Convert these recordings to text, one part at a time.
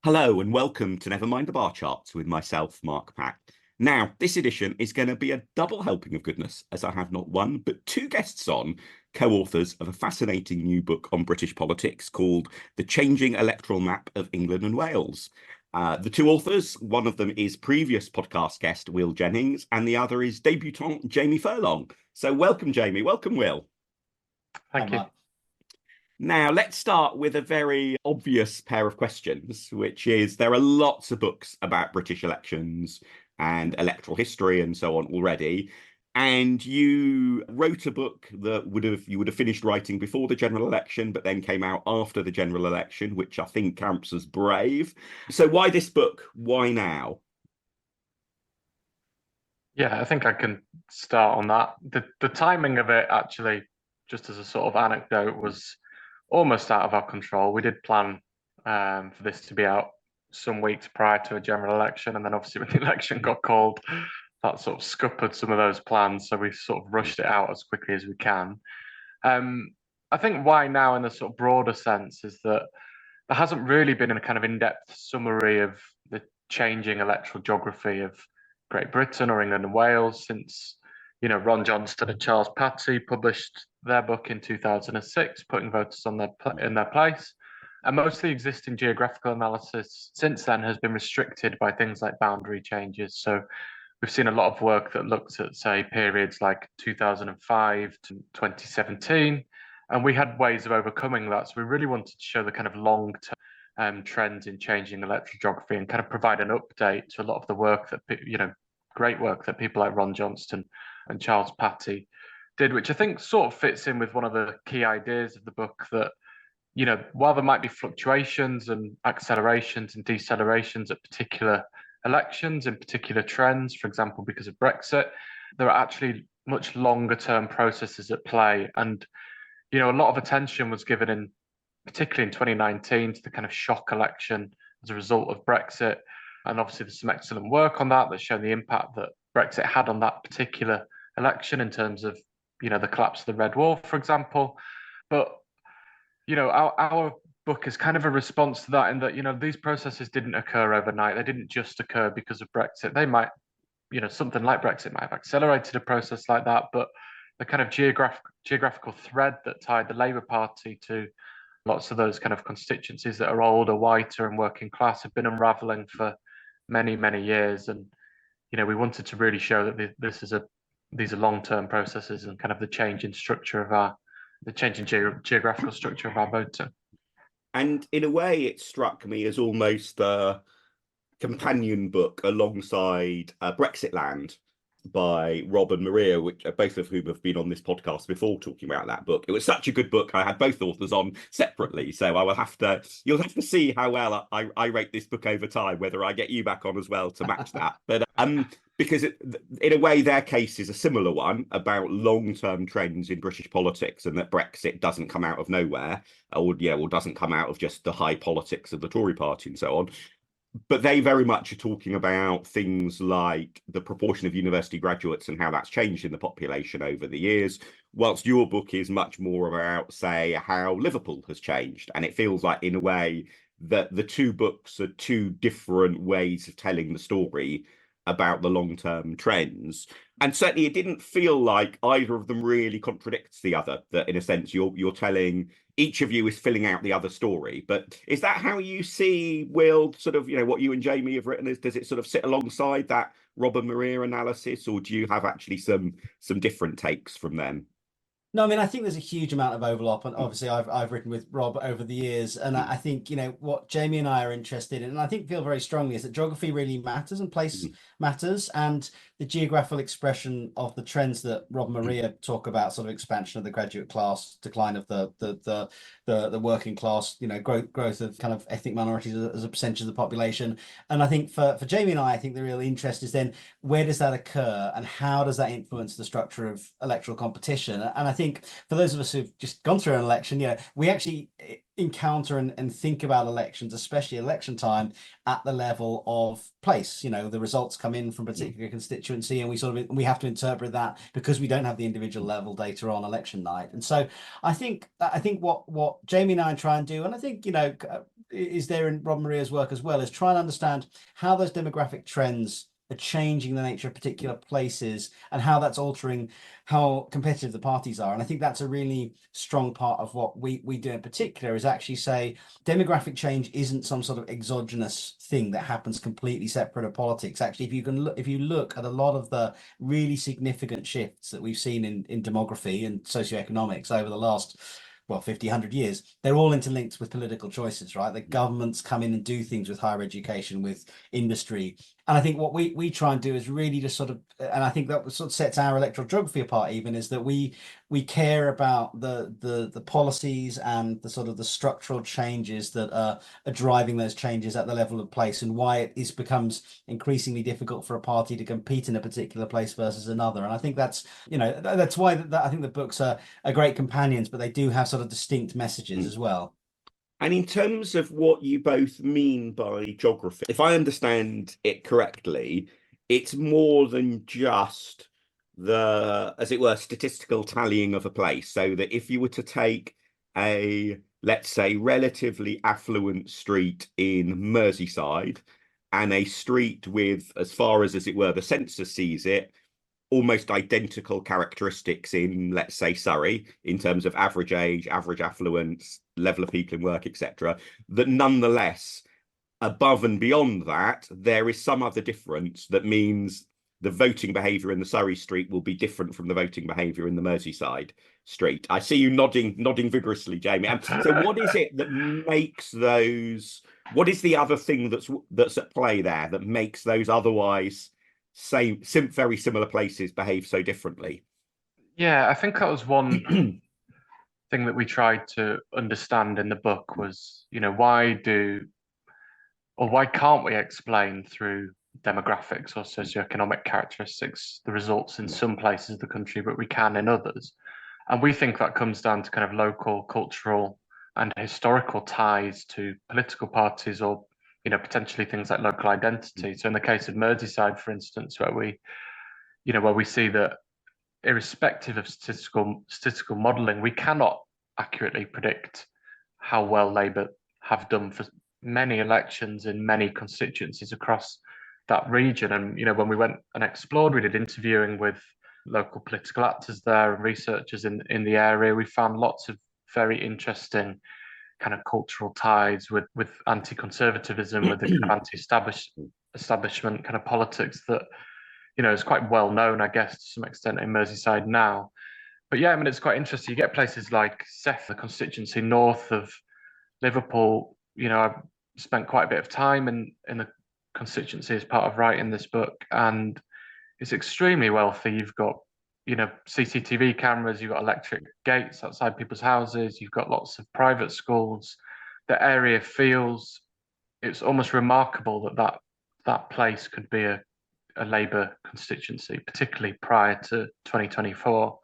Hello and welcome to Never Mind the Bar Charts with myself, Mark Pack. Now, this edition is going to be a double helping of goodness, as I have not one, but two guests on, co-authors of a fascinating new book on British politics called The Changing Electoral Map of England and Wales. The two authors, one of them is previous podcast guest Will Jennings, and the other is debutant Jamie Furlong. So welcome, Jamie. Welcome, Will. Thank you. Now, let's start with a very obvious pair of questions, which is there are lots of books about British elections and electoral history and so on already. And you wrote a book that you would have finished writing before the general election, but then came out after the general election, which I think counts as brave. So why this book? Why now? Yeah, I think I can start on that. The timing of it, actually, just as a sort of anecdote, was almost out of our control. We did plan for this to be out some weeks prior to a general election, and then obviously when the election got called, that sort of scuppered some of those plans. So we sort of rushed it out as quickly as we can. I think why now, in the sort of broader sense, is that there hasn't really been a kind of in-depth summary of the changing electoral geography of Great Britain or England and Wales since, Ron Johnston and Charles Patty published their book in 2006, putting voters in their place. And most of the existing geographical analysis since then has been restricted by things like boundary changes. So we've seen a lot of work that looks at, say, periods like 2005 to 2017, and we had ways of overcoming that. So we really wanted to show the kind of long-term trends in changing electoral geography and kind of provide an update to a lot of the work that, great work that people like Ron Johnston and Charles Patty did, which I think sort of fits in with one of the key ideas of the book that, while there might be fluctuations and accelerations and decelerations at particular elections and particular trends, for example, because of Brexit, there are actually much longer term processes at play. And, a lot of attention was given particularly in 2019, to the kind of shock election as a result of Brexit. And obviously there's some excellent work on that that's shown the impact that Brexit had on that particular election in terms of, the collapse of the Red Wall, for example. But, our book is kind of a response to that, in that, these processes didn't occur overnight. They didn't just occur because of Brexit. They might, something like Brexit might have accelerated a process like that, but the kind of geographical thread that tied the Labour Party to lots of those kind of constituencies that are older, whiter, and working class have been unraveling for many, many years. And, we wanted to really show that these are long-term processes and kind of the change in geographical structure of our voting. And in a way, it struck me as almost a companion book alongside Brexit Land by Rob and Maria, which both of whom have been on this podcast before talking about that book. It was such a good book. I had both authors on separately, so you'll have to see how well I rate this book over time, whether I get you back on as well to match that. But because in a way, their case is a similar one about long-term trends in British politics, and that Brexit doesn't come out of nowhere, or doesn't come out of just the high politics of the Tory party and so on. But they very much are talking about things like the proportion of university graduates and how that's changed in the population over the years, whilst your book is much more about, say, how Liverpool has changed. And it feels like, in a way, that the two books are two different ways of telling the story about the long-term trends. And certainly it didn't feel like either of them really contradicts the other, that in a sense you're telling, each of you is filling out the other story. But is that how you see, Will, sort of, what you and Jamie have written? Does it sort of sit alongside that Rob and Maria analysis, or do you have actually some different takes from them? No, I mean, I think there's a huge amount of overlap, and obviously I've written with Rob over the years, and I think, what Jamie and I are interested in, and I think feel very strongly, is that geography really matters and place matters, and the geographical expression of the trends that Rob and Maria talk about, sort of expansion of the graduate class, decline of the working class, growth of kind of ethnic minorities as a percentage of the population. And I think for Jamie and I think the real interest is then, where does that occur and how does that influence the structure of electoral competition? And I think for those of us who've just gone through an election, we actually encounter and think about elections, especially election time, at the level of place. The results come in from a particular constituency, and we have to interpret that because we don't have the individual level data on election night. And so I think what Jamie and I try and do, and I think is there in Rob Maria's work as well, is try and understand how those demographic trends are changing the nature of particular places and how that's altering how competitive the parties are. And I think that's a really strong part of what we do in particular, is actually say demographic change isn't some sort of exogenous thing that happens completely separate of politics. Actually, if you look at a lot of the really significant shifts that we've seen in demography and socioeconomics over the last 50, 100 years, they're all interlinked with political choices, right? The governments come in and do things with higher education, with industry. And I think what we try and do is really just sort of, and I think that sort of sets our electoral geography apart even, is that we care about the policies and the sort of the structural changes that are driving those changes at the level of place, and why it becomes increasingly difficult for a party to compete in a particular place versus another. And I think that's, that's why I think the books are great companions, but they do have sort of distinct messages as well. And in terms of what you both mean by geography, if I understand it correctly, it's more than just the, as it were, statistical tallying of a place. So that if you were to take a, let's say, relatively affluent street in Merseyside and a street with, as far as it were, the census sees it, almost identical characteristics in, let's say, Surrey, in terms of average age, average affluence, level of people in work, etc., that nonetheless, above and beyond that, there is some other difference that means the voting behaviour in the Surrey street will be different from the voting behaviour in the Merseyside street. I see you nodding vigorously, Jamie. So what is it that makes those, what is the other thing that's at play there that makes those otherwise very similar places behave so differently? Yeah, I think that was one thing that we tried to understand in the book was, why can't we explain through demographics or socioeconomic characteristics the results in some places of the country, but we can in others? And we think that comes down to kind of local, cultural, and historical ties to political parties, or potentially things like local identity. So in the case of Merseyside, for instance, where we see that irrespective of statistical modelling, we cannot accurately predict how well Labour have done for many elections in many constituencies across that region. And when we went and explored, we did interviewing with local political actors there and researchers in the area. We found lots of very interesting kind of cultural ties with anti-conservatism, with the kind of anti-establishment kind of politics that is quite well known, I guess, to some extent in Merseyside now. But yeah, I mean, it's quite interesting. You get places like Seth, the constituency north of Liverpool. I've spent quite a bit of time in the constituency as part of writing this book, and it's extremely wealthy. You've got CCTV cameras, you've got electric gates outside people's houses, you've got lots of private schools. The area feels, it's almost remarkable that place could be a Labour constituency, particularly prior to 2024.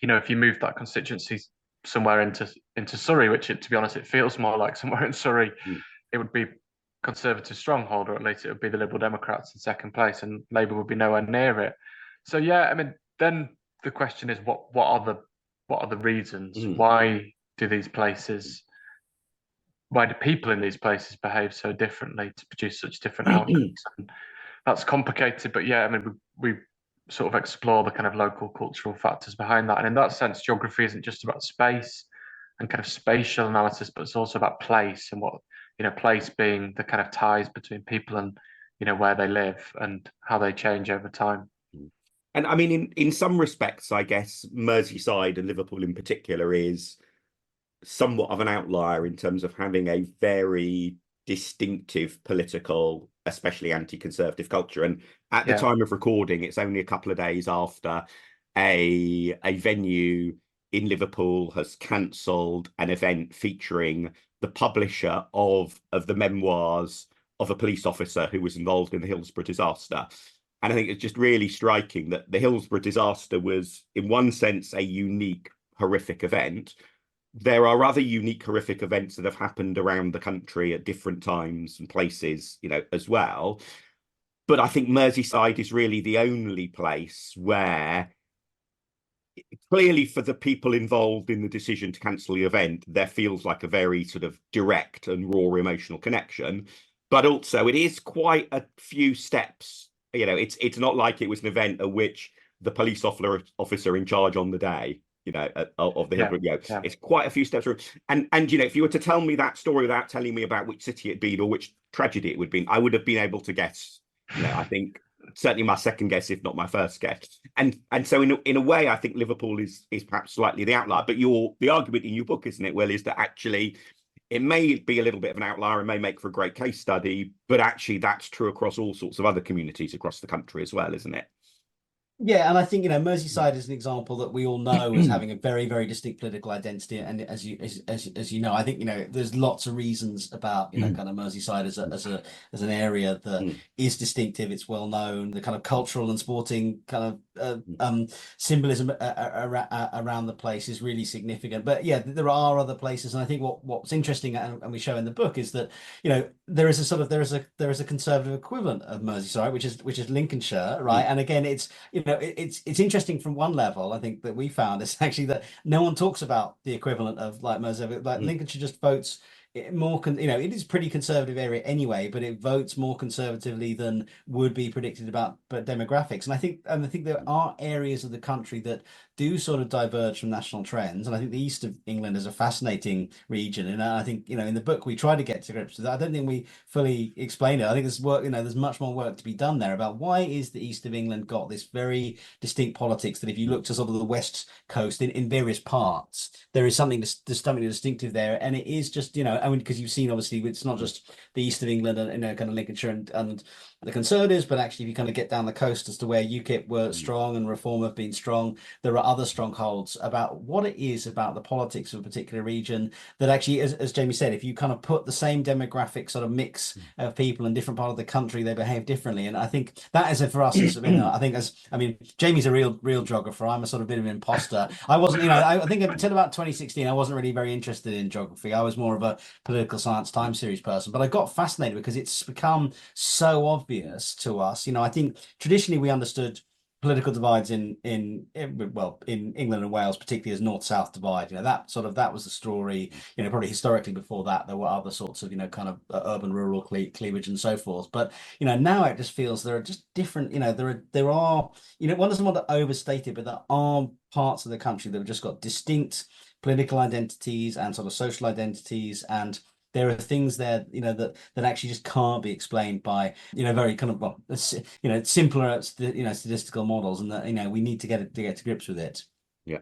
If you move that constituency somewhere into Surrey, which to be honest, it feels more like somewhere in Surrey, it would be Conservative stronghold, or at least it would be the Liberal Democrats in second place, and Labour would be nowhere near it. So yeah, I mean, then the question is, what are the reasons? Why do people in these places behave so differently to produce such different outcomes? And that's complicated, but yeah, I mean, we sort of explore the kind of local cultural factors behind that. And in that sense, geography isn't just about space and kind of spatial analysis, but it's also about place, and what, place being the kind of ties between people and, where they live and how they change over time. And I mean, in some respects, I guess Merseyside and Liverpool in particular is somewhat of an outlier in terms of having a very distinctive political, especially anti-conservative culture. And at the time of recording, it's only a couple of days after a venue in Liverpool has cancelled an event featuring the publisher of the memoirs of a police officer who was involved in the Hillsborough disaster. And I think it's just really striking that the Hillsborough disaster was, in one sense, a unique, horrific event. There are other unique, horrific events that have happened around the country at different times and places, as well. But I think Merseyside is really the only place where clearly for the people involved in the decision to cancel the event, there feels like a very sort of direct and raw emotional connection. But also it is quite a few steps. It's not like it was an event at which the police officer in charge on the day, of the Hillbrook. Yeah. It's quite a few steps through. And if you were to tell me that story without telling me about which city it'd been or which tragedy it would be, I would have been able to guess. I think certainly my second guess, if not my first guess. And so in a way, I think Liverpool is perhaps slightly the outlier. But the argument in your book, isn't it, Will, is that actually it may be a little bit of an outlier and may make for a great case study, but actually that's true across all sorts of other communities across the country as well, isn't it? Yeah, and I think Merseyside is an example that we all know as having a very, very distinct political identity. And as you know, I think there's lots of reasons about kind of Merseyside as an area that is distinctive. It's well known. The kind of cultural and sporting kind of symbolism around the place is really significant. But yeah, there are other places, and I think what's interesting, and we show in the book, is that there is a conservative equivalent of Merseyside, which is Lincolnshire, right? And again, it's interesting from one level. I think that we found is actually that no one talks about the equivalent of like Merseyside. Like Lincolnshire just votes more it is a pretty conservative area anyway, but it votes more conservatively than would be predicted about demographics. And I think there are areas of the country that do sort of diverge from national trends. And I think the east of England is a fascinating region. And I think in the book we try to get to grips with that. I don't think we fully explain it. I think there's work, there's much more work to be done there about why is the east of England got this very distinct politics that if you look to sort of the west coast in various parts, there is something distinctive there. And it is just, because you've seen obviously it's not just the east of England and kind of Lincolnshire and the Conservatives, but actually if you kind of get down the coast as to where UKIP were strong and Reform have been strong, there are other strongholds about what it is about the politics of a particular region that actually, as Jamie said, if you kind of put the same demographic sort of mix of people in different part of the country, they behave differently. And I think that is for us, Jamie's a real geographer. I'm a sort of bit of an imposter. I wasn't, I think until about 2016, I wasn't really very interested in geography. I was more of a political science time series person, but I got fascinated because it's become so obvious to us. I think traditionally we understood political divides in England and Wales, particularly as north-south divide. That was the story. Probably historically before that there were other sorts of kind of urban-rural cleavage and so forth. But now it just feels there are just different. There are one doesn't want to overstate it, but there are parts of the country that have just got distinct political identities and sort of social identities, and there are things there, that actually just can't be explained by, very kind of, simpler, statistical models, and that, we need to get to grips with it. Yeah.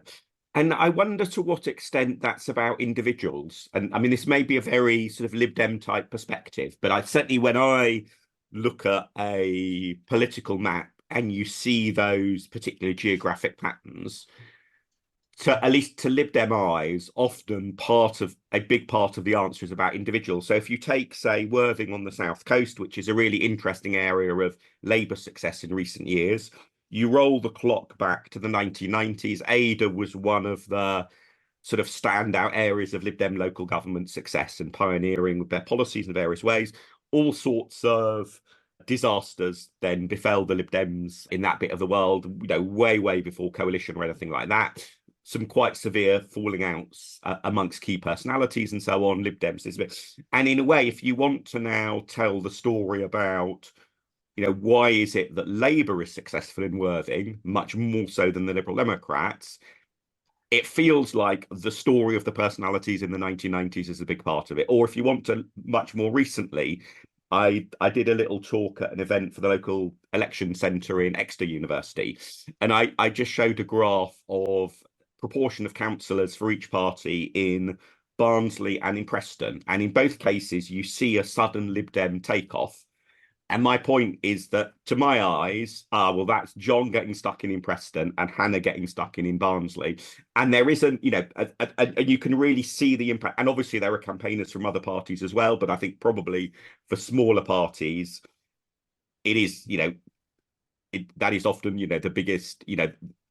And I wonder to what extent that's about individuals. And I mean, this may be a very sort of Lib Dem type perspective, but certainly when I look at a political map and you see those particular geographic patterns, at least to Lib Dem eyes, often a big part of the answer is about individuals. So if you take, say, Worthing on the south coast, which is a really interesting area of Labour success in recent years, you roll the clock back to the 1990s. Ada was one of the sort of standout areas of Lib Dem local government success and pioneering with their policies in various ways. All sorts of disasters then befell the Lib Dems in that bit of the world, way before coalition or anything like that. Some quite severe falling outs amongst key personalities and so on. Lib Dems is a bit, and in a way, if you want to now tell the story about, why is it that Labour is successful in Worthing much more so than the Liberal Democrats, it feels like the story of the personalities in the 1990s is a big part of it. Or if you want to much more recently, I did a little talk at an event for the local election centre in Exeter University, and I just showed a graph of proportion of councillors for each party in Barnsley and in Preston. And in both cases, you see a sudden Lib Dem takeoff. And my point is that, to my eyes, that's John getting stuck in Preston and Hannah getting stuck in Barnsley. And there isn't, you can really see the impact. And obviously there are campaigners from other parties as well. But I think probably for smaller parties, it is, that is often, the biggest,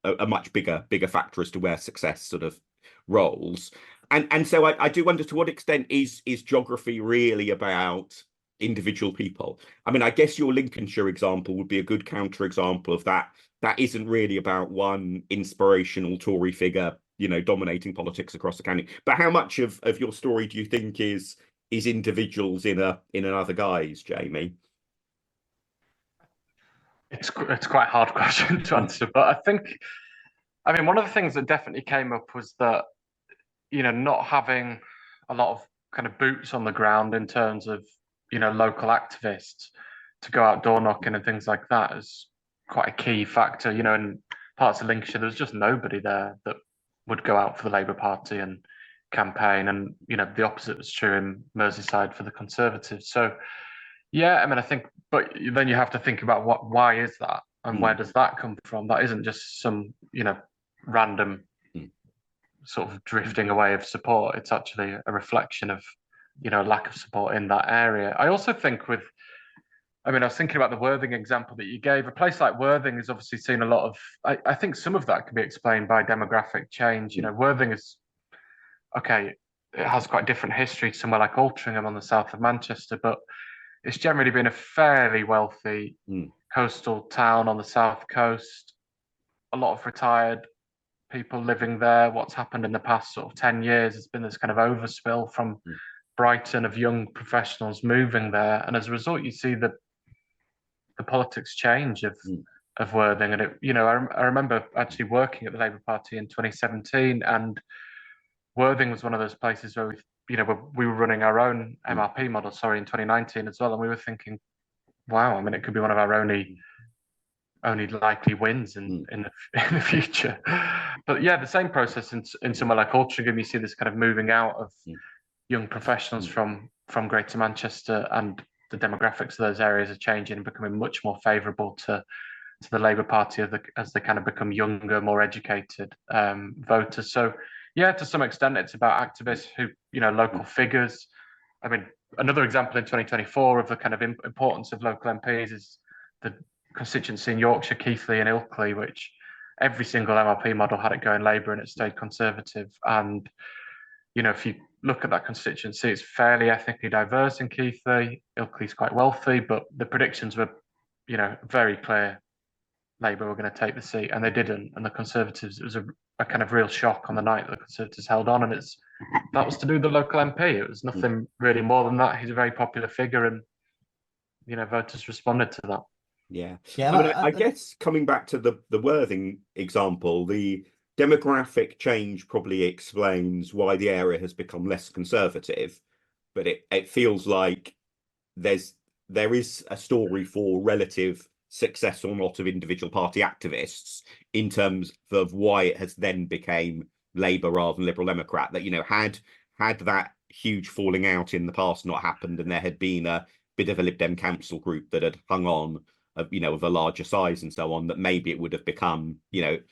a much bigger factor as to where success sort of rolls. And so I do wonder to what extent is geography really about individual people. I mean, I guess your Lincolnshire example would be a good counterexample of that. That isn't really about one inspirational Tory figure, dominating politics across the county. But how much of your story do you think is individuals in another guise, Jamie? It's quite a hard question to answer, but I mean, one of the things that definitely came up was that, not having a lot of kind of boots on the ground in terms of, local activists to go out door knocking and things like that is quite a key factor. In parts of Lincolnshire, there was just nobody there that would go out for the Labour Party and campaign. And, the opposite was true in Merseyside for the Conservatives. So, yeah, I mean, I think, but then you have to think about why is that? And where does that come from? That isn't just some, random sort of drifting away of support. It's actually a reflection of, lack of support in that area. I also think I was thinking about the Worthing example that you gave. A place like Worthing has obviously seen a lot of, I think some of that can be explained by demographic change. Worthing is, okay, it has quite a different history to somewhere like Altrincham on the south of Manchester, but it's generally been a fairly wealthy coastal town on the south coast. A lot of retired people living there. What's happened in the past sort of 10 years has been this kind of overspill from Brighton of young professionals moving there. And as a result, you see the politics change of Worthing. And I remember actually working at the Labour Party in 2017, and Worthing was one of those places where we were running our own MRP model, in 2019 as well. And we were thinking, wow, I mean, it could be one of our only likely wins in the future. But yeah, the same process in somewhere like Altrincham, you see this kind of moving out of young professionals from Greater Manchester, and the demographics of those areas are changing and becoming much more favourable to the Labour Party as they kind of become younger, more educated voters. So yeah, to some extent, it's about activists who, local figures. I mean, another example in 2024 of the kind of importance of local MPs is the constituency in Yorkshire, Keighley and Ilkley, which every single MRP model had it going Labour and it stayed Conservative. And, if you look at that constituency, it's fairly ethnically diverse in Keighley. Ilkley's quite wealthy, but the predictions were, very clear. Labour were going to take the seat, and they didn't. And the Conservatives, it was a kind of real shock on the night that the Conservatives held on, and that was to do with the local MP. It was nothing really more than that. He's a very popular figure, and voters responded to that. Yeah. I guess coming back to the Worthing example, the demographic change probably explains why the area has become less conservative, but it feels like there is a story for relative success or not of individual party activists in terms of why it has then became Labour rather than Liberal Democrat. That had that huge falling out in the past not happened, and there had been a bit of a Lib Dem council group that had hung on, of a larger size and so on, that maybe it would have become an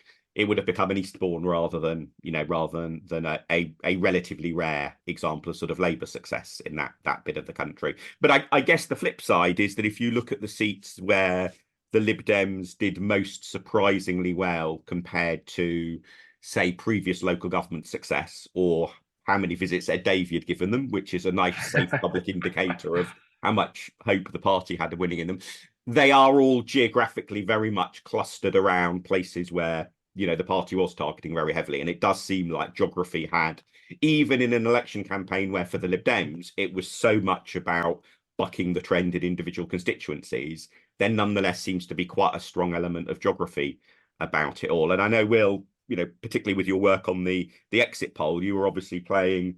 Eastbourne rather than a relatively rare example of sort of Labour success in that bit of the country. But I guess the flip side is that if you look at the seats where the Lib Dems did most surprisingly well compared to, say, previous local government success, or how many visits Ed Davey had given them, which is a nice, safe public indicator of how much hope the party had of winning in them, they are all geographically very much clustered around places where the party was targeting very heavily. And it does seem like geography had, even in an election campaign where for the Lib Dems it was so much about bucking the trend in individual constituencies, there nonetheless seems to be quite a strong element of geography about it all. And I know, Will, particularly with your work on the exit poll, you were obviously playing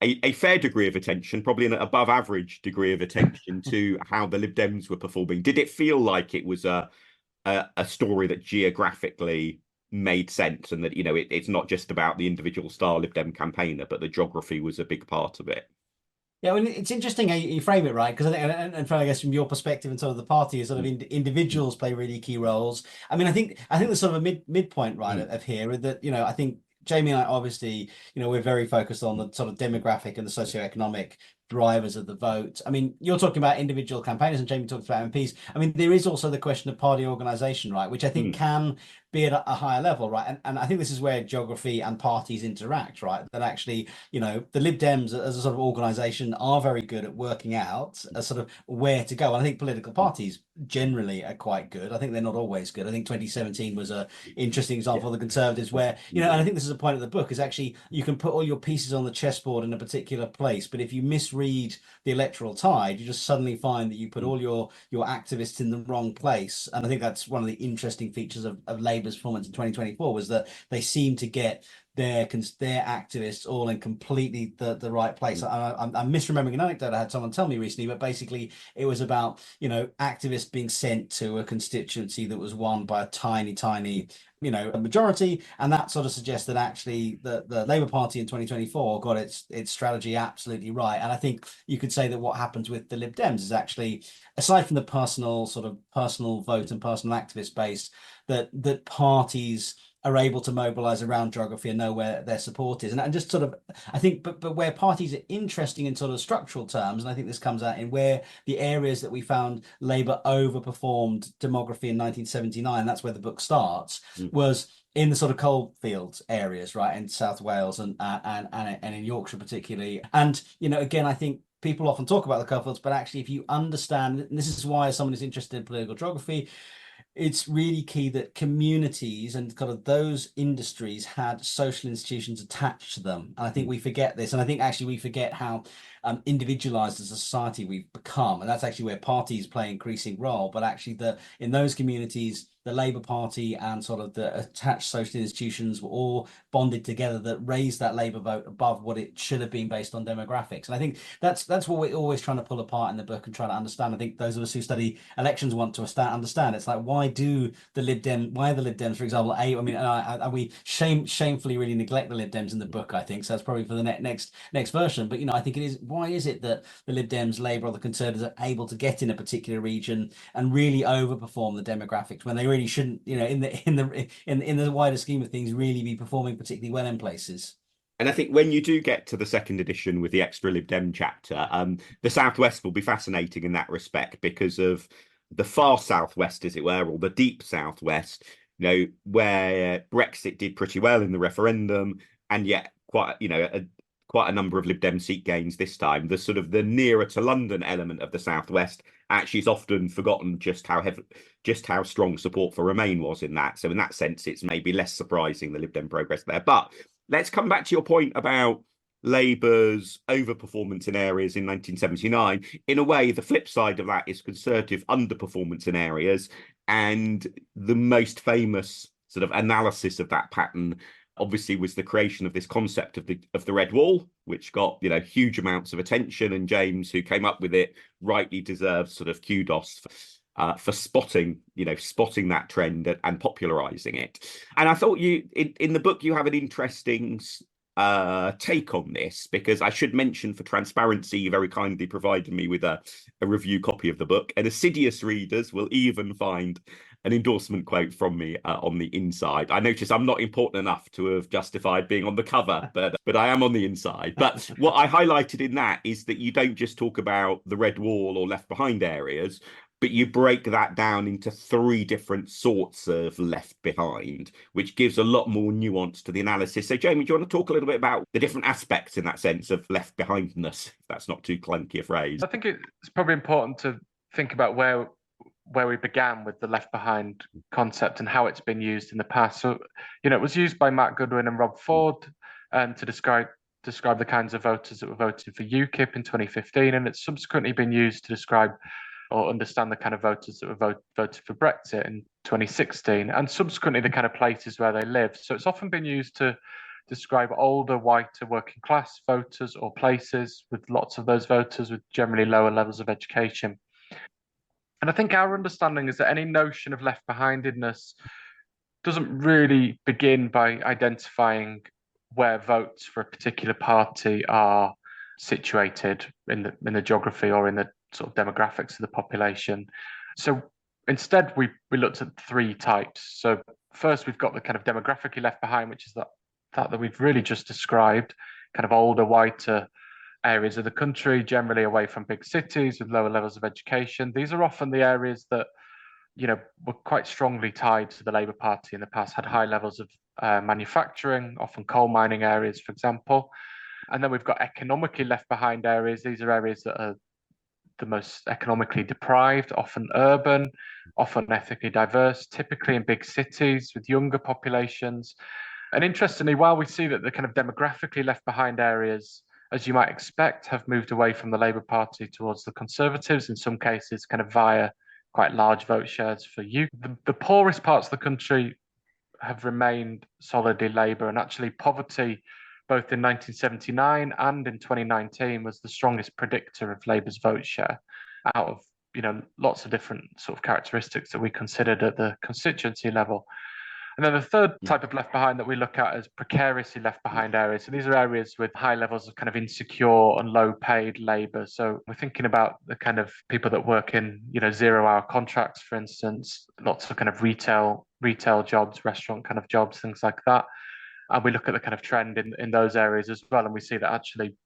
a fair degree of attention, probably an above average degree of attention to how the Lib Dems were performing. Did it feel like it was a story that geographically made sense, and that it's not just about the individual star Lib Dem campaigner, but the geography was a big part of it? Yeah, well, it's interesting how you frame it, right? Because I think, and I guess from your perspective and sort of the party, sort of individuals play really key roles. I mean, I think the sort of a midpoint, right, of here that I think Jamie and I obviously, we're very focused on the sort of demographic and the socioeconomic drivers of the vote. I mean, you're talking about individual campaigners, and Jamie talks about MPs. I mean, there is also the question of party organisation, right, which I think can be at a higher level, right? And I think this is where geography and parties interact, right? That actually, you know, the Lib Dems as a sort of organisation are very good at working out a sort of where to go. And I think political parties generally are quite good. I think they're not always good. I think 2017 was a interesting example of the Conservatives where, you know, and I think this is a point of the book, is actually you can put all your pieces on the chessboard in a particular place, but if you misread the electoral tide, you just suddenly find that you put all your activists in the wrong place. And I think that's one of the interesting features of Labour's performance in 2024, was that they seem to get their activists all in completely the right place. I'm misremembering an anecdote I had someone tell me recently, but basically it was about, you know, activists being sent to a constituency that was won by a tiny, you know, a majority, and that sort of suggests that actually the Labour Party in 2024 got its strategy absolutely right. And I think you could say that what happens with the Lib Dems is actually, aside from the personal vote and personal activist base, that parties are able to mobilize around geography and know where their support is. And just sort of, I think, but where parties are interesting in sort of structural terms, and I think this comes out in where the areas that we found Labour overperformed demography in 1979, that's where the book starts, was in the sort of coalfields areas, right, in South Wales and in Yorkshire particularly. And, you know, again, I think people often talk about the coalfields, but actually if you understand, and this is why someone is interested in political geography, it's really key that communities and kind of those industries had social institutions attached to them. And I think we forget this. And I think actually we forget how individualized as a society we've become. And that's actually where parties play an increasing role. But actually in those communities, the Labour Party and sort of the attached social institutions were all bonded together that raised that Labour vote above what it should have been based on demographics. And I think that's what we're always trying to pull apart in the book and try to understand. I think those of us who study elections want to understand. It's like, why are the Lib Dems, for example, and we shamefully really neglect the Lib Dems in the book, I think. So that's probably for the next version. But, you know, I think it is, why is it that the Lib Dems, Labour or the Conservatives are able to get in a particular region and really overperform the demographics when they really shouldn't, you know, in the wider scheme of things, really be performing particularly well in places? And I think when you do get to the second edition with the extra Lib Dem chapter, the Southwest will be fascinating in that respect because of the far Southwest, as it were, or the deep Southwest, you know, where Brexit did pretty well in the referendum, and yet quite a number of Lib Dem seat gains this time. The sort of the nearer to London element of the Southwest actually is often forgotten just how strong support for Remain was in that. So in that sense, it's maybe less surprising the Lib Dem progress there. But let's come back to your point about Labour's overperformance in areas in 1979. In a way, the flip side of that is Conservative underperformance in areas. And the most famous sort of analysis of that pattern obviously was the creation of this concept of the red wall, which got, you know, huge amounts of attention. And James, who came up with it, rightly deserves sort of kudos for spotting that trend and popularizing it. And I thought in the book you have an interesting take on this, because I should mention, for transparency, you very kindly provided me with a review copy of the book, and assiduous readers will even find an endorsement quote from me on the inside. I notice I'm not important enough to have justified being on the cover, but I am on the inside. But what I highlighted in that is that you don't just talk about the red wall or left behind areas, but you break that down into three different sorts of left behind, which gives a lot more nuance to the analysis. So, Jamie, do you want to talk a little bit about the different aspects in that sense of left behindness, if that's not too clunky a phrase? I think it's probably important to think about where we began with the left behind concept and how it's been used in the past. So, you know, it was used by Matt Goodwin and Rob Ford to describe the kinds of voters that were voting for UKIP in 2015, and it's subsequently been used to describe or understand the kind of voters that were voted for Brexit in 2016, and subsequently the kind of places where they live. So it's often been used to describe older, whiter, working class voters or places with lots of those voters with generally lower levels of education. And I think our understanding is that any notion of left behindedness doesn't really begin by identifying where votes for a particular party are situated in the geography or in the sort of demographics of the population. So instead, we looked at three types. So first, we've got the kind of demographically left behind, which is that we've really just described, kind of older, whiter, areas of the country, generally away from big cities with lower levels of education. These are often the areas that, were quite strongly tied to the Labour Party in the past, had high levels of manufacturing, often coal mining areas, for example. And then we've got economically left behind areas. These are areas that are the most economically deprived, often urban, often ethnically diverse, typically in big cities with younger populations. And interestingly, while we see that the kind of demographically left behind areas, as you might expect, have moved away from the Labour Party towards the Conservatives, in some cases kind of via quite large vote shares for youth, the poorest parts of the country have remained solidly Labour, and actually poverty both in 1979 and in 2019 was the strongest predictor of Labour's vote share out of lots of different sort of characteristics that we considered at the constituency level. And then the third type of left behind that we look at is precariously left behind areas. So these are areas with high levels of kind of insecure and low paid labour. So we're thinking about the kind of people that work in, 0-hour contracts, for instance, lots of kind of retail jobs, restaurant kind of jobs, things like that. And we look at the kind of trend in those areas as well. And we see that actually,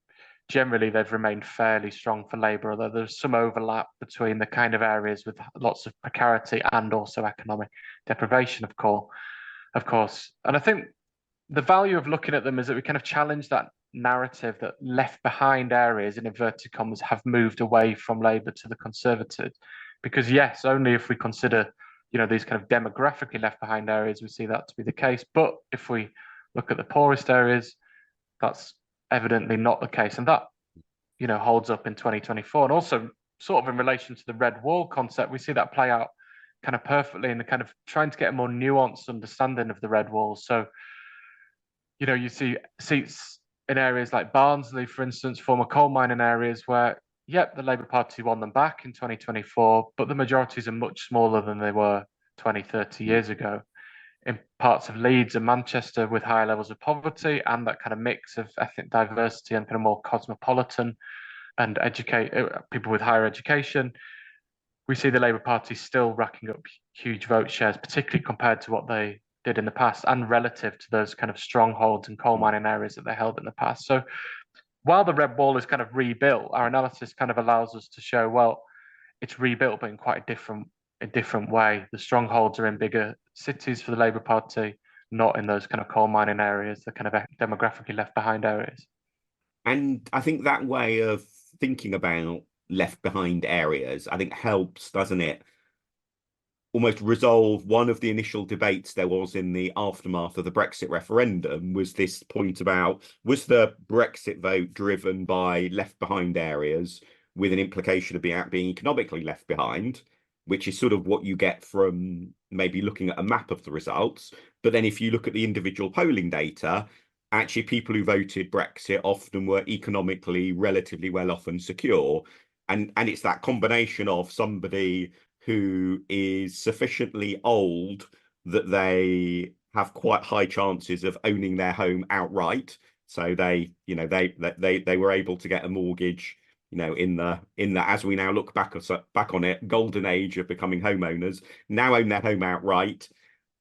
generally, they've remained fairly strong for Labour, although there's some overlap between the kind of areas with lots of precarity and also economic deprivation, of course. And I think the value of looking at them is that we kind of challenge that narrative that left behind areas, in inverted commas, have moved away from Labour to the Conservatives. Because yes, only if we consider, these kind of demographically left behind areas, we see that to be the case. But if we look at the poorest areas, that's evidently not the case. And that, holds up in 2024. And also sort of in relation to the red wall concept, we see that play out kind of perfectly in the kind of trying to get a more nuanced understanding of the red wall. So, you see seats in areas like Barnsley, for instance, former coal mining areas where, yep, the Labour Party won them back in 2024, but the majorities are much smaller than they were 20, 30 years ago. In parts of Leeds and Manchester with higher levels of poverty and that kind of mix of ethnic diversity and kind of more cosmopolitan and people with higher education, we see the Labour Party still racking up huge vote shares, particularly compared to what they did in the past and relative to those kind of strongholds and coal mining areas that they held in the past. So while the red wall is kind of rebuilt, our analysis kind of allows us to show, well, it's rebuilt, but in quite a different way. The strongholds are in bigger cities for the Labour Party, not in those kind of coal mining areas, the kind of demographically left behind areas. And I think that way of thinking about left behind areas, I think helps, doesn't it, almost resolve one of the initial debates there was in the aftermath of the Brexit referendum, was this point about, was the Brexit vote driven by left behind areas with an implication of being economically left behind, which is sort of what you get from maybe looking at a map of the results. But then if you look at the individual polling data, actually people who voted Brexit often were economically relatively well off and secure. And it's that combination of somebody who is sufficiently old that they have quite high chances of owning their home outright. So they were able to get a mortgage, in the as we now look back on it, golden age of becoming homeowners, now own their home outright,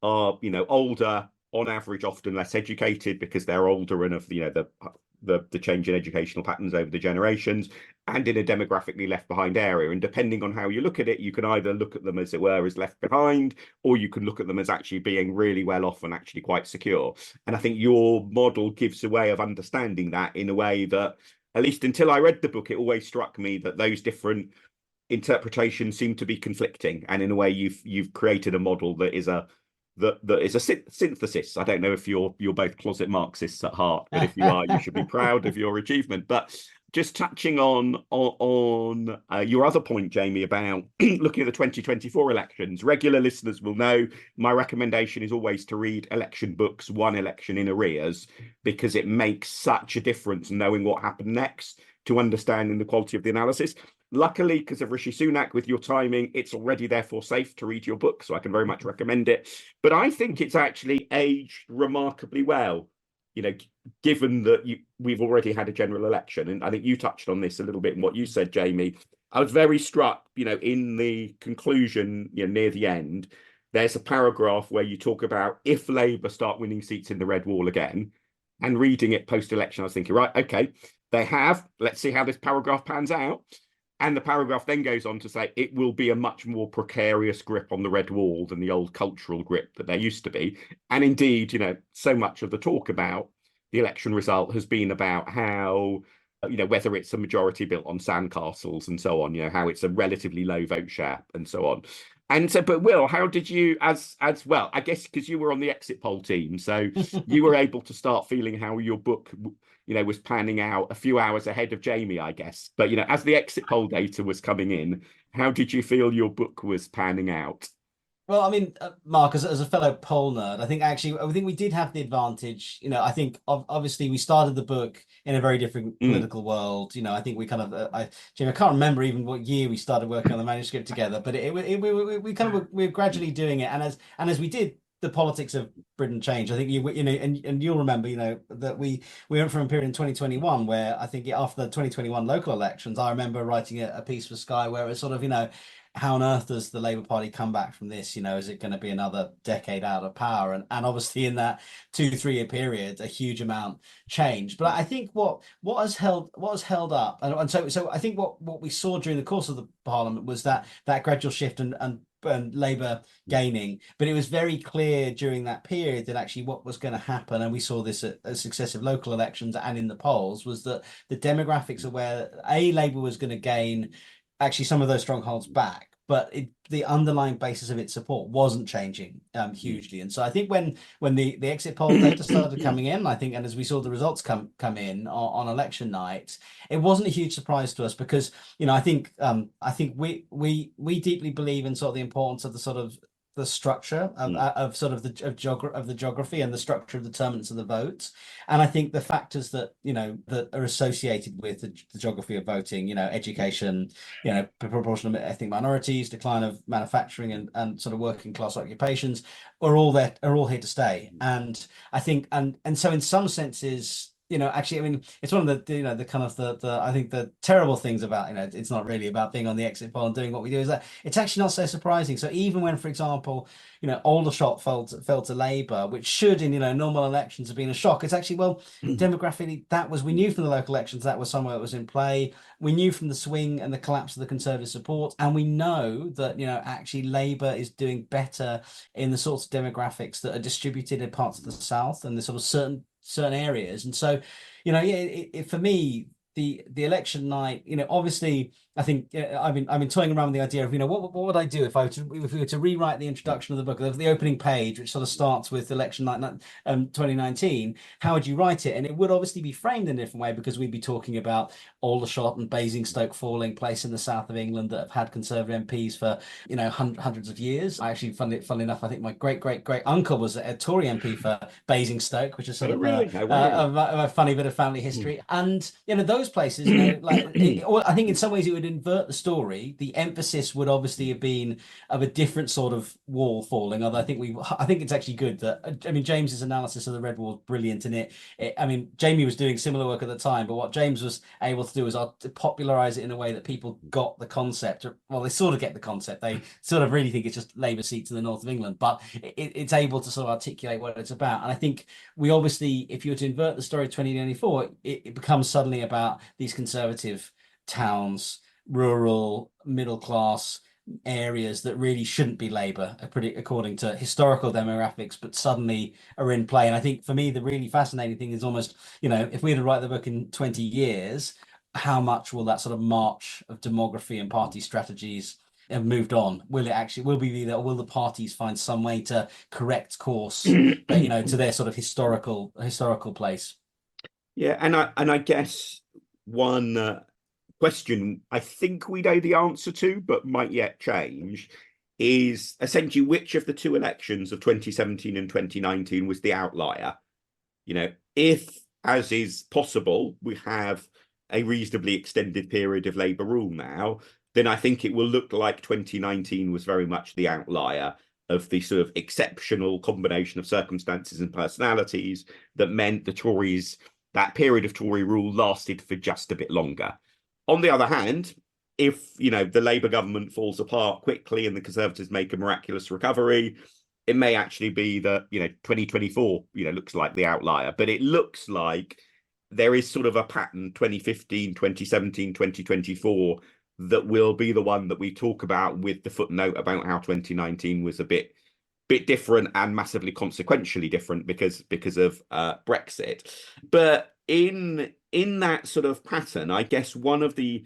are older, on average often less educated because they're older and of the change in educational patterns over the generations, and in a demographically left behind area. And depending on how you look at it, you can either look at them as it were as left behind, or you can look at them as actually being really well off and actually quite secure. And I think your model gives a way of understanding that in a way that, at least until I read the book, it always struck me that those different interpretations seem to be conflicting. And in a way, you've created a model that is a synthesis. I don't know if you're both closet Marxists at heart, but if you are, you should be proud of your achievement. But just touching on your other point, Jamie, about looking at the 2024 elections, regular listeners will know my recommendation is always to read election books, one election in arrears, because it makes such a difference knowing what happened next to understanding the quality of the analysis. Luckily, because of Rishi Sunak, with your timing, it's already therefore safe to read your book, so I can very much recommend it. But I think it's actually aged remarkably well, given that we've already had a general election. And I think you touched on this a little bit in what you said, Jamie. I was very struck, in the conclusion, near the end, there's a paragraph where you talk about if Labour start winning seats in the red wall again, and reading it post-election, I was thinking, right, okay, they have. Let's see how this paragraph pans out. And the paragraph then goes on to say it will be a much more precarious grip on the red wall than the old cultural grip that there used to be. And indeed, so much of the talk about the election result has been about how, whether it's a majority built on sandcastles and so on, how it's a relatively low vote share and so on. And so, but Will, how did you, as well, I guess because you were on the exit poll team, so you were able to start feeling how your book, was panning out a few hours ahead of Jamie, I guess. But, as the exit poll data was coming in, how did you feel your book was panning out? Well, I mean, Mark, as a fellow poll nerd, I think we did have the advantage. I think obviously we started the book in a very different political world. I think we kind of, Jim, I can't remember even what year we started working on the manuscript together, but we were gradually doing it, and as we did, the politics of Britain changed. I think and you'll remember, that we went from a period in 2021 where I think after the 2021 local elections, I remember writing a piece for Sky where it was sort of, how on earth does the Labour Party come back from this? Is it going to be another decade out of power? And obviously in that 2-3 year period, a huge amount changed. But I think what has held up, and so I think what we saw during the course of the Parliament was that gradual shift and Labour gaining, but it was very clear during that period that actually what was going to happen, and we saw this at successive local elections and in the polls, was that the demographics of where Labour was going to gain actually some of those strongholds back, but the underlying basis of its support wasn't changing hugely. And so I think when the exit poll data started coming in, and as we saw the results come in on election night, it wasn't a huge surprise to us because I think we deeply believe in sort of the importance of the sort of the structure of the geography and the structure of determinants of the vote. And I think the factors that that are associated with the geography of voting, education, proportion of ethnic minorities, decline of manufacturing and sort of working class occupations are all here to stay. And I think and so in some senses, actually, I mean, it's one of the the kind of the I think the terrible things about it's not really about being on the exit poll and doing what we do, is that it's actually not so surprising. So even when, for example, Aldershot fell to Labour, which should in normal elections have been a shock, it's actually, well, demographically we knew from the local elections that was somewhere that was in play. We knew from the swing and the collapse of the Conservative support, and we know that actually Labour is doing better in the sorts of demographics that are distributed in parts of the South and the sort of certain areas. And so for me, the election night, obviously I think I've been toying around with the idea of what would I do if we were to rewrite the introduction of the book, the opening page, which sort of starts with election night 2019. How would you write it? And it would obviously be framed in a different way because we'd be talking about Aldershot and Basingstoke falling, place in the south of England that have had Conservative MPs for hundreds of years. I actually, funnily enough, I think my great uncle was a Tory MP for Basingstoke, which is sort of a funny bit of family history. And those places, I think in some ways it would invert the story. The emphasis would obviously have been of a different sort of wall falling. Although I think it's actually good that James's analysis of the Red Wall is brilliant, and Jamie was doing similar work at the time, but what James was able to do was to popularize it in a way that people got the concept. Well, they sort of get the concept. They sort of really think it's just Labour seats in the north of England, but it's able to sort of articulate what it's about. And I think we obviously, if you were to invert the story of 2024, it becomes suddenly about these Conservative towns, rural, middle class areas that really shouldn't be Labour, according to historical demographics, but suddenly are in play. And I think for me, the really fascinating thing is almost, if we had to write the book in 20 years, how much will that sort of march of demography and party strategies have moved on? Will the parties find some way to correct course, to their sort of historical place? Yeah, and I guess one question I think we know the answer to, but might yet change, is essentially which of the two elections of 2017 and 2019 was the outlier. If, as is possible, we have a reasonably extended period of Labour rule now, then I think it will look like 2019 was very much the outlier of the sort of exceptional combination of circumstances and personalities that meant that period of Tory rule lasted for just a bit longer. On the other hand, if the Labour government falls apart quickly and the Conservatives make a miraculous recovery, it may actually be that 2024 looks like the outlier. But it looks like there is sort of a pattern 2015, 2017, 2024 that will be the one that we talk about, with the footnote about how 2019 was a bit different and massively consequentially different because of Brexit. But in that sort of pattern, I guess one of the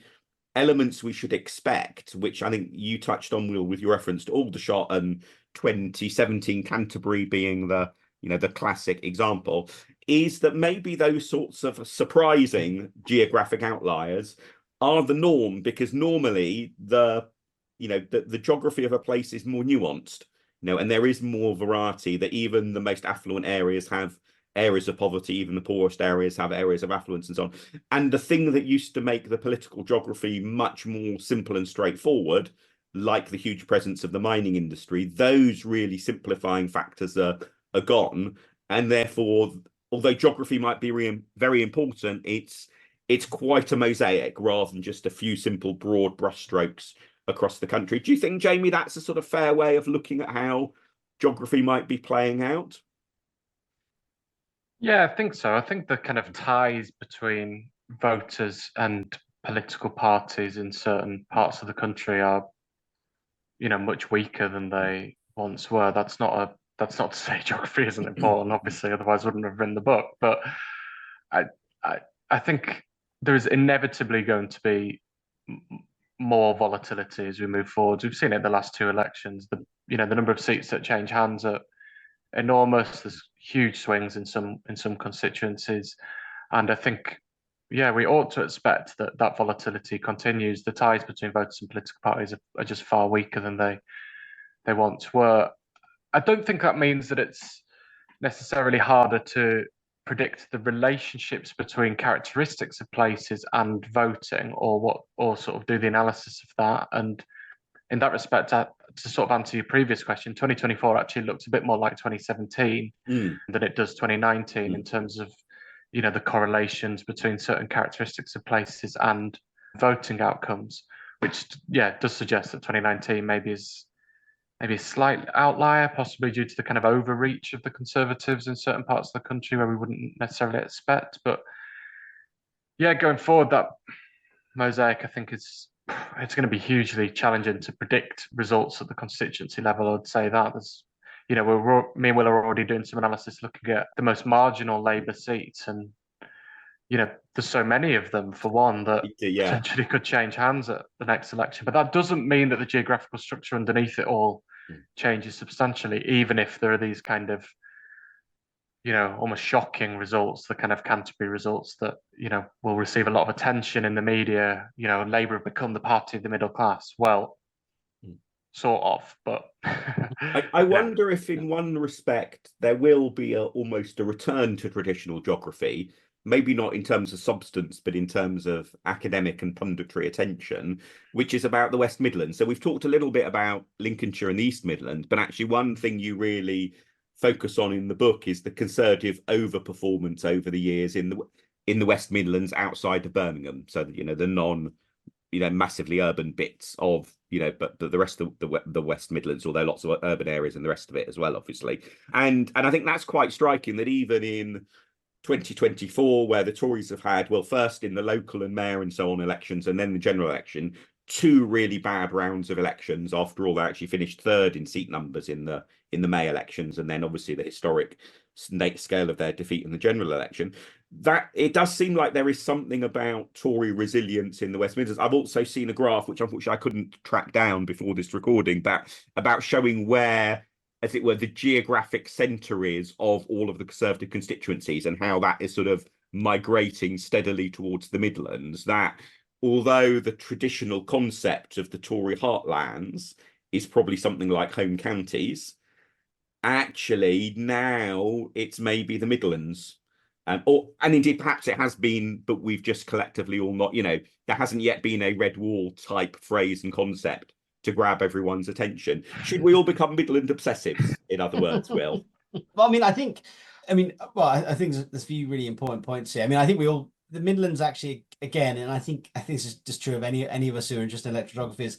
elements we should expect, which I think you touched on, Will, with your reference to Aldershot and 2017 Canterbury being the classic example, is that maybe those sorts of surprising geographic outliers are the norm, because normally the geography of a place is more nuanced, and there is more variety, that even the most affluent areas have areas of poverty, even the poorest areas have areas of affluence and so on. And the thing that used to make the political geography much more simple and straightforward, like the huge presence of the mining industry, those really simplifying factors are gone. And therefore, although geography might be very important, it's quite a mosaic rather than just a few simple broad brushstrokes across the country. Do you think, Jamie, that's a sort of fair way of looking at how geography might be playing out? Yeah, I think so. I think the kind of ties between voters and political parties in certain parts of the country are, much weaker than they once were. That's not to say geography isn't important, obviously, otherwise I wouldn't have written the book. But I think there is inevitably going to be more volatility as we move forward. We've seen it in the last two elections. The number of seats that change hands are enormous. There's huge swings in some constituencies, and I think, yeah, we ought to expect that volatility continues. The ties between voters and political parties are just far weaker than they once were. I don't think that means that it's necessarily harder to predict the relationships between characteristics of places and voting, or sort of do the analysis of that. And in that respect, to sort of answer your previous question, 2024 actually looks a bit more like 2017 than it does 2019 in terms of, the correlations between certain characteristics of places and voting outcomes, which, does suggest that 2019 maybe is a slight outlier, possibly due to the kind of overreach of the Conservatives in certain parts of the country where we wouldn't necessarily expect. But yeah, going forward, that mosaic, I think, it's going to be hugely challenging to predict results at the constituency level. I'd say that there's, me and Will are already doing some analysis looking at the most marginal Labour seats, and there's so many of them, for one, that potentially could change hands at the next election. But that doesn't mean that the geographical structure underneath it all changes substantially, even if there are these kind of, almost shocking results, the kind of Canterbury results that, will receive a lot of attention in the media. Labour have become the party of the middle class. Well, sort of, but I wonder if in one respect there will be almost a return to traditional geography, maybe not in terms of substance, but in terms of academic and punditry attention, which is about the West Midlands. So we've talked a little bit about Lincolnshire and the East Midlands, but actually one thing you really focus on in the book is the Conservative overperformance over the years in the West Midlands outside of Birmingham. So the non massively urban bits of but the rest of the West Midlands, although lots of urban areas and the rest of it as well, obviously. And I think that's quite striking, that even in 2024, where the Tories have had, well, first in the local and mayor and so on elections, and then the general election, two really bad rounds of elections. After all, they actually finished third in seat numbers in the May elections, and then obviously the historic scale of their defeat in the general election. That it does seem like there is something about Tory resilience in the West Midlands. I've also seen a graph, which unfortunately I couldn't track down before this recording, but about showing where, as it were, the geographic centre is of all of the Conservative constituencies, and how that is sort of migrating steadily towards the Midlands. That although the traditional concept of the Tory heartlands is probably something like home counties, actually now it's maybe the Midlands. And indeed perhaps it has been, but we've just collectively all not, there hasn't yet been a red wall type phrase and concept to grab everyone's attention. Should we all become Midland obsessives, in other words, Will? Well, I think there's a few really important points here. I think the Midlands actually, again, and I think this is just true of any of us who are interested in electoral geography, is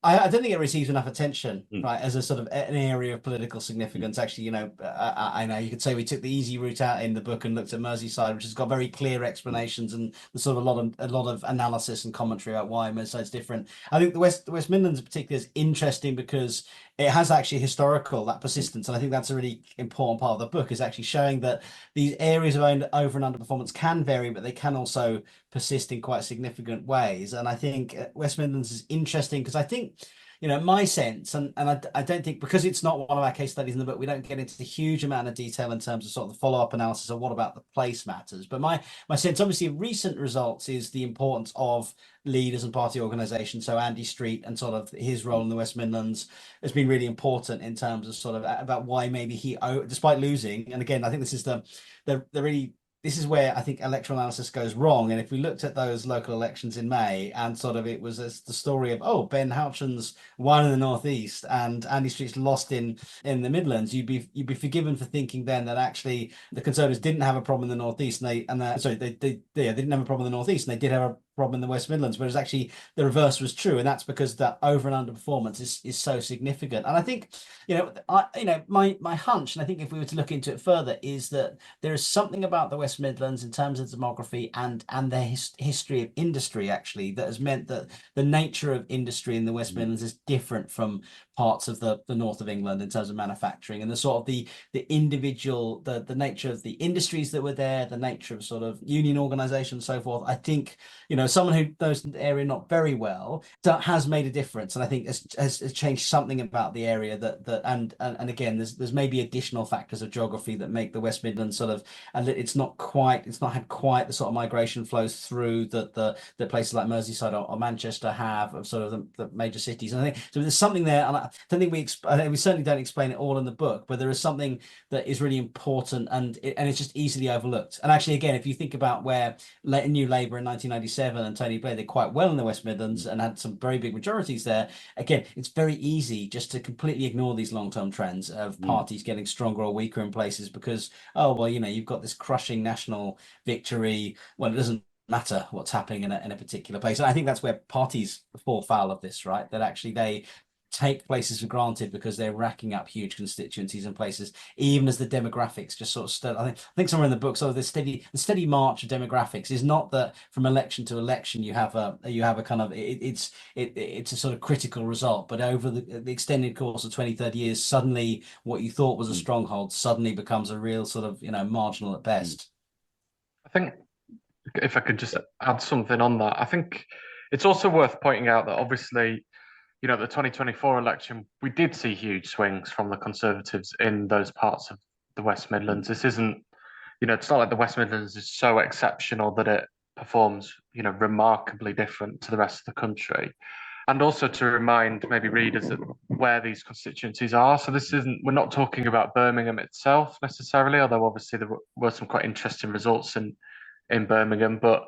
I don't think it receives enough attention, Mm. right, as a sort of an area of political significance. Actually, you know, I know you could say we took the easy route out in the book and looked at Merseyside, which has got very clear explanations and the sort of a lot of analysis and commentary about why Merseyside's different. I think the West Midlands in particular is interesting because it has actually that persistence, and I think that's a really important part of the book, is actually showing that these areas of over and underperformance can vary, but they can also persist in quite significant ways. And I think West Midlands is interesting because I think, you know, my sense, and I don't think, because it's not one of our case studies in the book, we don't get into the huge amount of detail in terms of sort of the follow-up analysis of what about the place matters. But my sense, obviously, of recent results is the importance of leaders and party organisation. So Andy Street and sort of his role in the West Midlands has been really important in terms of sort of about why maybe he, despite losing, and again, I think this is the really, this is where I think electoral analysis goes wrong. And if we looked at those local elections in May, and sort of it was the story of, oh, Ben Houchen's won in the Northeast and Andy Street's lost in the Midlands, you'd be forgiven for thinking then that actually the Conservatives didn't have a problem in the Northeast, and they didn't have a problem in the Northeast, and they did have a problem in the West Midlands, whereas actually the reverse was true, and that's because that over and underperformance is so significant. And I think, you know, my hunch, and I think if we were to look into it further, is that there is something about the West Midlands in terms of demography and their history of industry actually that has meant that the nature of industry in the West Midlands is different from parts of the north of England in terms of manufacturing, and the sort of the individual, the nature of the industries that were there, the nature of sort of union organisation and so forth. I think, you know, someone who knows the area not very well, that has made a difference, and I think has changed something about the area and again, there's maybe additional factors of geography that make the West Midlands sort of, and it's not had quite the sort of migration flows through that the places like Merseyside or Manchester have, of sort of the major cities. And I think so there's something there, and I don't think we certainly don't explain it all in the book, but there is something that is really important, and it's just easily overlooked. And actually, again, if you think about where New Labour in 1997 and Tony Blair did quite well in the West Midlands and had some very big majorities there, again, it's very easy just to completely ignore these long-term trends of parties getting stronger or weaker in places because, oh, well, you know, you've got this crushing national victory. Well, it doesn't matter what's happening in a particular place. And I think that's where parties fall foul of this, right? That actually they take places for granted because they're racking up huge constituencies and places, even as the demographics just sort of I think somewhere in the book, sort of the steady march of demographics is not that from election to election you have a kind of it's a sort of critical result, but over the extended course of 20-30 years, suddenly what you thought was a stronghold suddenly becomes a real sort of, you know, marginal at best. I think if I could just add something on that, I think it's also worth pointing out that obviously, you know, the 2024 election, we did see huge swings from the Conservatives in those parts of the West Midlands. This isn't, you know, it's not like the West Midlands is so exceptional that it performs, you know, remarkably different to the rest of the country. And also to remind maybe readers that where these constituencies are. So we're not talking about Birmingham itself necessarily, although obviously there were some quite interesting results in Birmingham, but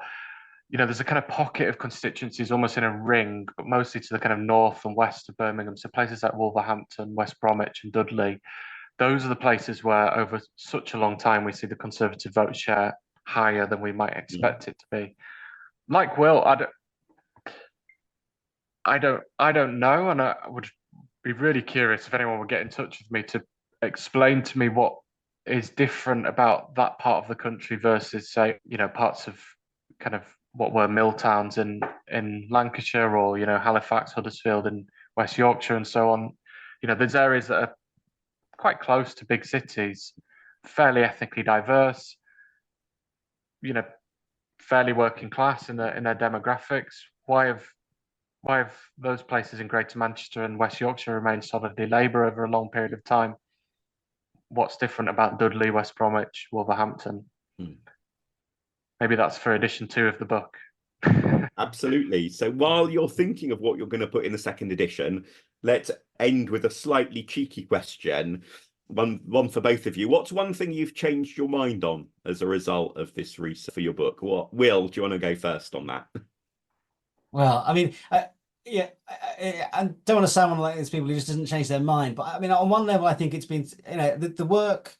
you know, there's a kind of pocket of constituencies almost in a ring, but mostly to the kind of north and west of Birmingham. So places like Wolverhampton, West Bromwich and Dudley, those are the places where over such a long time we see the Conservative vote share higher than we might expect it to be. Like Will, I don't know, and I would be really curious if anyone would get in touch with me to explain to me what is different about that part of the country versus, say, you know, parts of kind of what were mill towns in Lancashire, or, you know, Halifax, Huddersfield in West Yorkshire and so on. You know, there's areas that are quite close to big cities, fairly ethnically diverse, you know, fairly working class in their demographics. Why have those places in Greater Manchester and West Yorkshire remained solidly Labour over a long period of time? What's different about Dudley, West Bromwich, Wolverhampton? Maybe that's for edition 2 of the book. Absolutely. So while you're thinking of what you're going to put in the second edition, let's end with a slightly cheeky question. One for both of you. What's one thing you've changed your mind on as a result of this research for your book? What, Will, do you want to go first on that? Well, I mean, I don't want to sound like these people who just doesn't change their mind, but I mean, on one level, I think it's been, you know, the work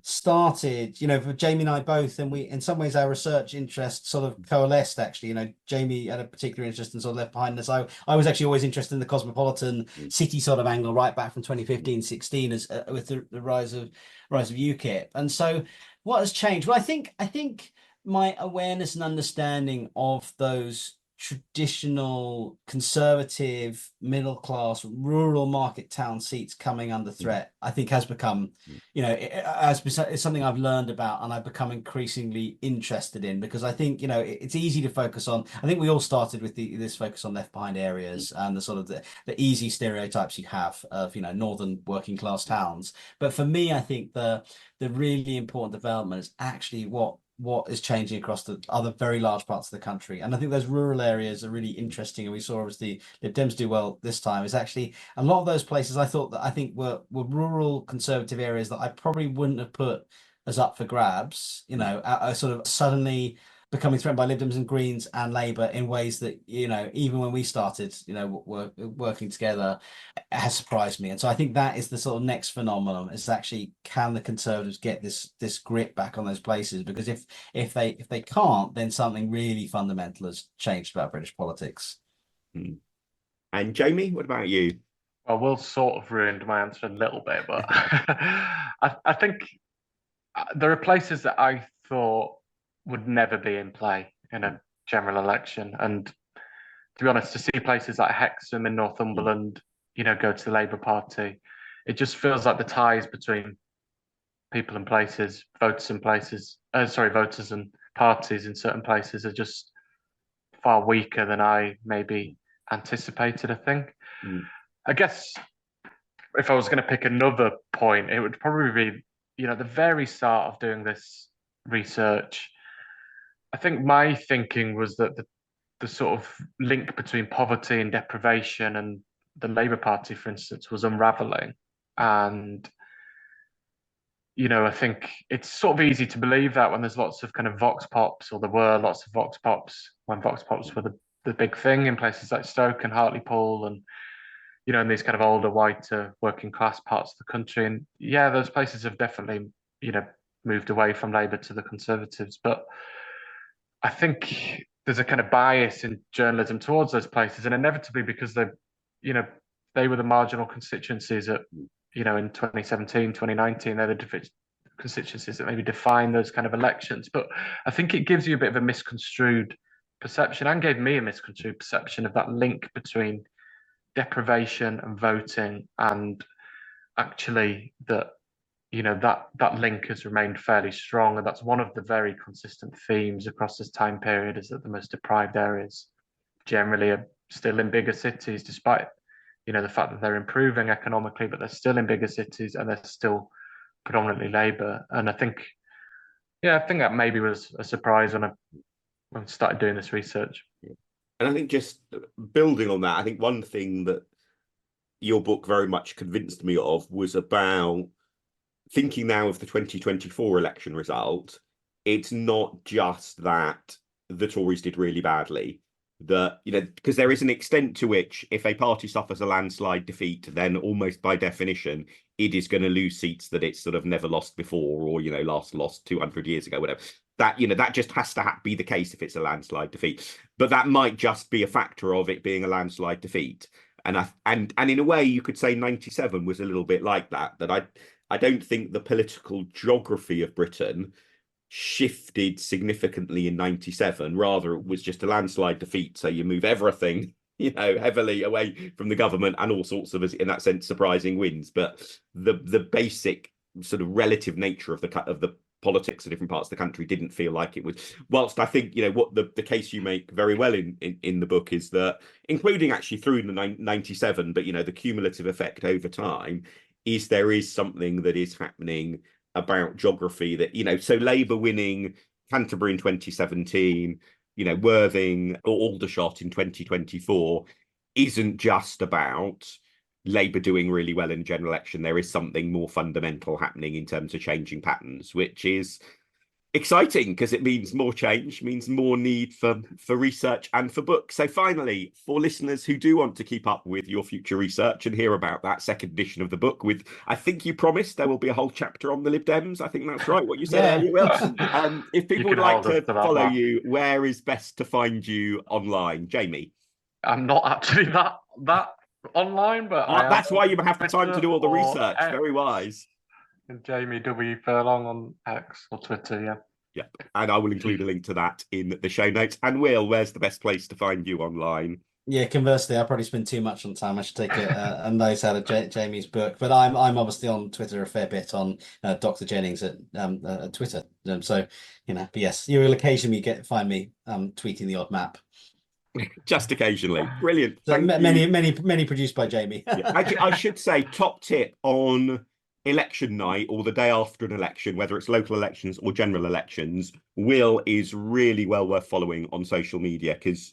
started, for Jamie and I both, and we, in some ways, our research interests sort of coalesced, actually. Jamie had a particular interest and sort of left behind us. I was actually always interested in the cosmopolitan city sort of angle right back from 2015-16 as with the rise of UKIP. And so what has changed? Well, I think my awareness and understanding of those traditional conservative middle class rural market town seats coming under threat, I think has become, it's something I've learned about and I've become increasingly interested in, because I think, it's easy to focus on. I think we all started with this focus on left behind areas and the sort of the easy stereotypes you have of, northern working class towns. But for me, I think the really important development is actually what is changing across the other very large parts of the country. And I think those rural areas are really interesting. And we saw obviously Lib Dems do well this time. Is actually a lot of those places I think were rural conservative areas that I probably wouldn't have put as up for grabs, are sort of suddenly becoming threatened by Lib Dems and Greens and Labour in ways that, even when we started, working together, has surprised me. And so I think that is the sort of next phenomenon, is actually, can the Conservatives get this grip back on those places? Because if they can't, then something really fundamental has changed about British politics. And Jamie, what about you? Well, Will sort of ruined my answer a little bit, but I think there are places that I thought would never be in play in a general election. And to be honest, to see places like Hexham in Northumberland, go to the Labour Party, it just feels like the ties between people and places, voters and parties in certain places are just far weaker than I maybe anticipated, I think. I guess if I was going to pick another point, it would probably be, the very start of doing this research, I think my thinking was that the sort of link between poverty and deprivation and the Labour Party, for instance, was unraveling. And, I think it's sort of easy to believe that when there's lots of kind of vox pops, or there were lots of vox pops when vox pops were the big thing in places like Stoke and Hartlepool and, in these kind of older, whiter, working class parts of the country. And yeah, those places have definitely, moved away from Labour to the Conservatives. But I think there's a kind of bias in journalism towards those places, and inevitably because they were the marginal constituencies in 2017, 2019, they're the constituencies that maybe define those kind of elections. But I think it gives you a bit of a misconstrued perception, and gave me a misconstrued perception of that link between deprivation and voting, and actually that that link has remained fairly strong. And that's one of the very consistent themes across this time period, is that the most deprived areas generally are still in bigger cities, despite the fact that they're improving economically, but they're still in bigger cities and they're still predominantly Labour. And I think that maybe was a surprise when I started doing this research. And I think, just building on that, I think one thing that your book very much convinced me of was about thinking now of the 2024 election result. It's not just that the Tories did really badly, that, because there is an extent to which if a party suffers a landslide defeat, then almost by definition, it is going to lose seats that it's sort of never lost before, or, last lost 200 years ago, whatever. That, that just has to be the case if it's a landslide defeat. But that might just be a factor of it being a landslide defeat. And in a way, you could say 97 was a little bit like that, I don't think the political geography of Britain shifted significantly in 97. Rather, it was just a landslide defeat. So you move everything, heavily away from the government, and all sorts of, in that sense, surprising wins. But the basic sort of relative nature of the politics of different parts of the country didn't feel like it was. Whilst I think, what the case you make very well in the book is that, including actually through the 97, but, the cumulative effect over time, is there is something that is happening about geography that, so Labour winning Canterbury in 2017, Worthing or Aldershot in 2024 isn't just about Labour doing really well in general election. There is something more fundamental happening in terms of changing patterns, which is exciting because it means more change, means more need for research and for books. So finally, for listeners who do want to keep up with your future research and hear about that second edition of the book, with, I think you promised there will be a whole chapter on the Lib Dems. I think that's right, what you said earlier, Will. If people would like to follow you, where is best to find you online? Jamie? I'm not actually that online, but that's why you have the time to do all the research. Very wise. Jamie W. Furlong on X or Twitter, yeah. Yeah, and I will include a link to that in the show notes. And Will, where's the best place to find you online? Yeah, conversely, I probably spend too much on time. I should take a note out of Jamie's book. But I'm obviously on Twitter a fair bit, on Dr. Jennings at Twitter. So, but yes, you will occasionally find me tweeting the odd map. Just occasionally. Brilliant. So many produced by Jamie. Yeah. Actually, I should say, top tip on election night or the day after an election, whether it's local elections or general elections, Will is really well worth following on social media, because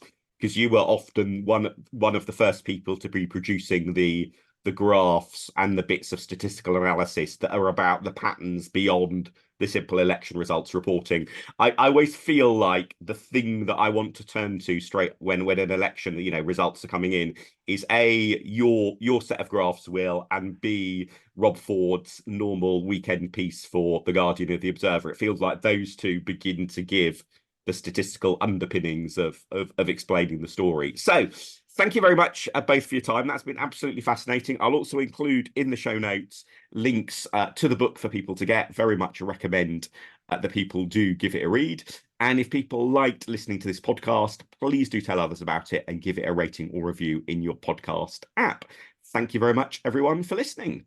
you were often one of the first people to be producing the graphs and the bits of statistical analysis that are about the patterns beyond the simple election results reporting. I always feel like the thing that I want to turn to straight when an election, results are coming in, is A, your set of graphs, Will, and B, Rob Ford's normal weekend piece for The Guardian or The Observer. It feels like those two begin to give the statistical underpinnings of explaining the story. So thank you very much both for your time. That's been absolutely fascinating. I'll also include in the show notes links to the book for people to get. Very much recommend that people do give it a read. And if people liked listening to this podcast, please do tell others about it and give it a rating or review in your podcast app. Thank you very much, everyone, for listening.